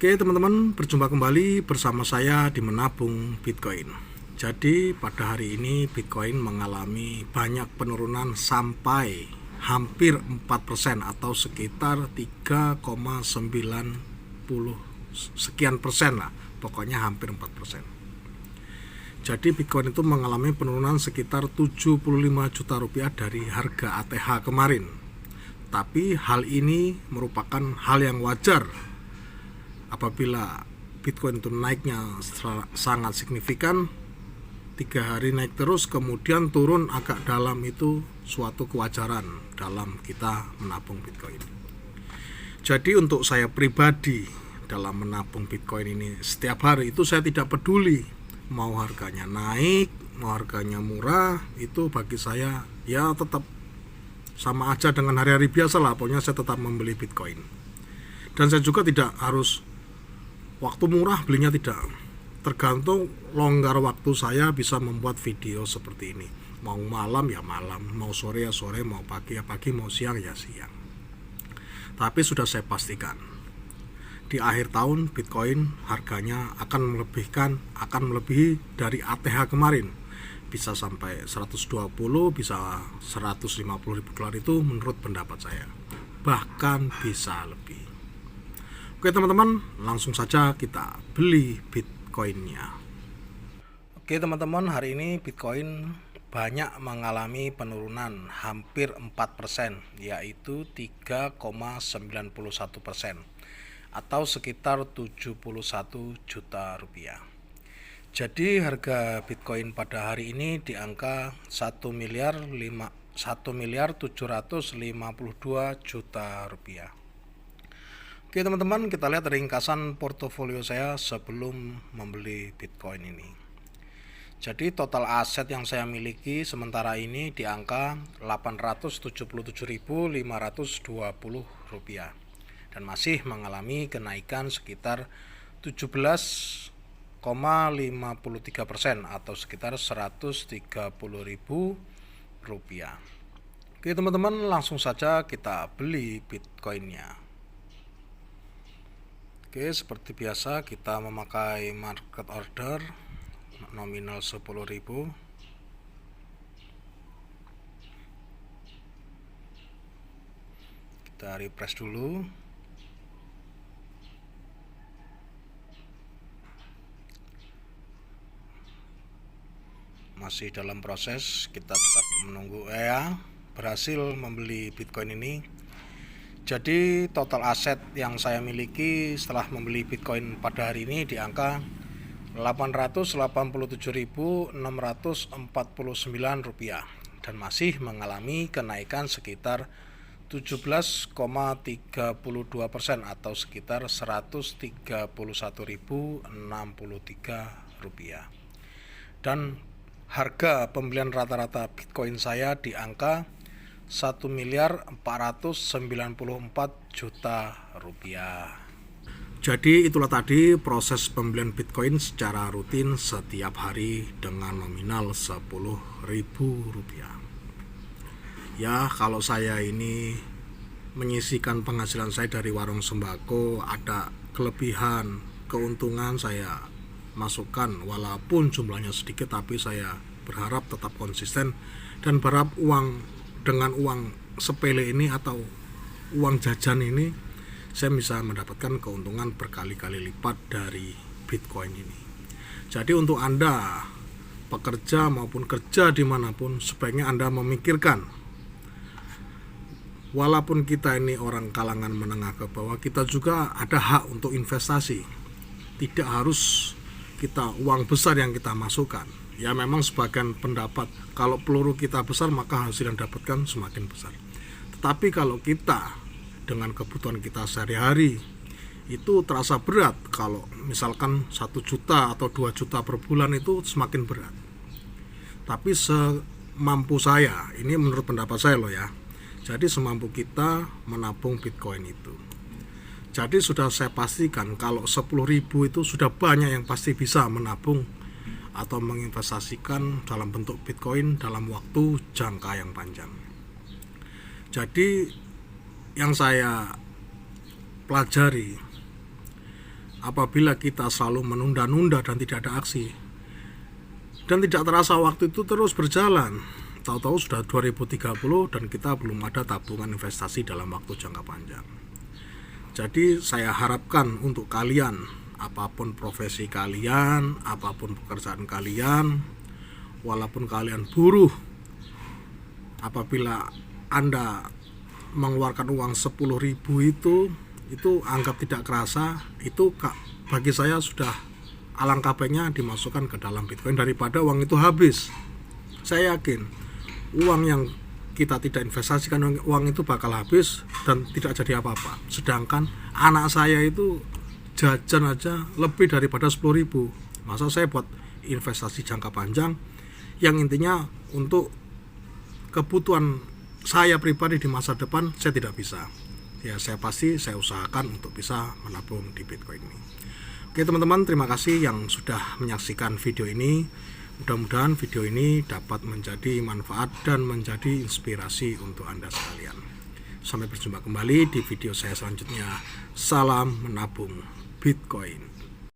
Oke teman-teman, berjumpa kembali bersama saya di Menabung Bitcoin. Jadi pada hari ini Bitcoin mengalami banyak penurunan sampai hampir 4% atau sekitar 3,90 sekian persen lah. Pokoknya hampir 4%. Jadi Bitcoin itu mengalami penurunan sekitar 75 juta rupiah dari harga ATH kemarin. Tapi hal ini merupakan hal yang wajar apabila Bitcoin itu naiknya sangat signifikan, 3 hari naik terus kemudian turun agak dalam, itu suatu kewajaran dalam kita menabung Bitcoin. Jadi untuk saya pribadi dalam menabung Bitcoin ini setiap hari itu saya tidak peduli mau harganya naik, mau harganya murah, itu bagi saya ya tetap sama aja dengan hari-hari biasa lah. Pokoknya saya tetap membeli Bitcoin. Dan saya juga tidak harus waktu murah belinya, tidak. Tergantung longgar waktu saya bisa membuat video seperti ini. Mau malam ya malam, mau sore ya sore, mau pagi ya pagi, mau siang ya siang. Tapi sudah saya pastikan di akhir tahun Bitcoin harganya akan melebihi dari ATH kemarin. Bisa sampai 120, bisa 150 ribu dolar, itu menurut pendapat saya. Bahkan bisa lebih. Oke teman-teman, langsung saja kita beli Bitcoinnya. Oke teman-teman, hari ini Bitcoin banyak mengalami penurunan hampir 4%, yaitu 3,91% atau sekitar 71 juta rupiah. Jadi harga Bitcoin pada hari ini di angka 1 miliar 752 juta rupiah. Oke teman-teman, kita lihat ringkasan portofolio saya sebelum membeli Bitcoin ini. Jadi total aset yang saya miliki sementara ini di angka 877.520 rupiah dan masih mengalami kenaikan sekitar 17,53% atau sekitar 130.000 rupiah. Oke teman-teman, langsung saja kita beli Bitcoinnya. Oke, seperti biasa kita memakai market order nominal 10.000. Kita refresh dulu. Masih dalam proses, kita tetap menunggu. Berhasil membeli Bitcoin ini. Jadi total aset yang saya miliki setelah membeli Bitcoin pada hari ini di angka 887.649 rupiah dan masih mengalami kenaikan sekitar 17,32% atau sekitar 131.063 rupiah. Dan harga pembelian rata-rata Bitcoin saya di angka 1.494 juta rupiah. Jadi itulah tadi proses pembelian Bitcoin secara rutin setiap hari dengan nominal 10.000 rupiah. Ya, kalau saya ini menyisihkan penghasilan saya dari warung sembako, ada kelebihan, keuntungan saya masukkan walaupun jumlahnya sedikit, tapi saya berharap tetap konsisten dan berharap dengan uang sepele ini atau uang jajan ini saya bisa mendapatkan keuntungan berkali-kali lipat dari Bitcoin ini. Jadi untuk Anda pekerja maupun kerja dimanapun, sebaiknya Anda memikirkan, walaupun kita ini orang kalangan menengah ke bawah, kita juga ada hak untuk investasi. Tidak harus kita uang besar yang kita masukkan. Ya memang sebagian pendapat kalau peluru kita besar maka hasil yang dapatkan semakin besar. Tetapi kalau kita dengan kebutuhan kita sehari-hari itu terasa berat. Kalau misalkan 1 juta atau 2 juta per bulan itu semakin berat. Tapi semampu saya, ini menurut pendapat saya loh ya. Jadi semampu kita menabung Bitcoin itu. Jadi sudah saya pastikan kalau 10.000 itu sudah banyak yang pasti bisa menabung atau menginvestasikan dalam bentuk Bitcoin dalam waktu jangka yang panjang. Jadi yang saya pelajari apabila kita selalu menunda-nunda dan tidak ada aksi, dan tidak terasa waktu itu terus berjalan, tahu-tahu sudah 2030 dan kita belum ada tabungan investasi dalam waktu jangka panjang. Jadi saya harapkan untuk kalian, apapun profesi kalian, apapun pekerjaan kalian, walaupun kalian buruh, apabila Anda mengeluarkan uang 10.000 itu anggap tidak kerasa, itu bagi saya sudah alangkah baiknya dimasukkan ke dalam Bitcoin daripada uang itu habis. Saya yakin uang yang kita tidak investasikan, uang itu bakal habis dan tidak jadi apa-apa. Sedangkan anak saya itu jajan aja lebih daripada 10.000. Masa saya buat investasi jangka panjang yang intinya untuk kebutuhan saya pribadi di masa depan saya tidak bisa. Ya saya usahakan untuk bisa menabung di Bitcoin ini. Oke teman-teman, terima kasih yang sudah menyaksikan video ini. Mudah-mudahan video ini dapat menjadi manfaat dan menjadi inspirasi untuk Anda sekalian. Sampai berjumpa kembali di video saya selanjutnya. Salam menabung Bitcoin.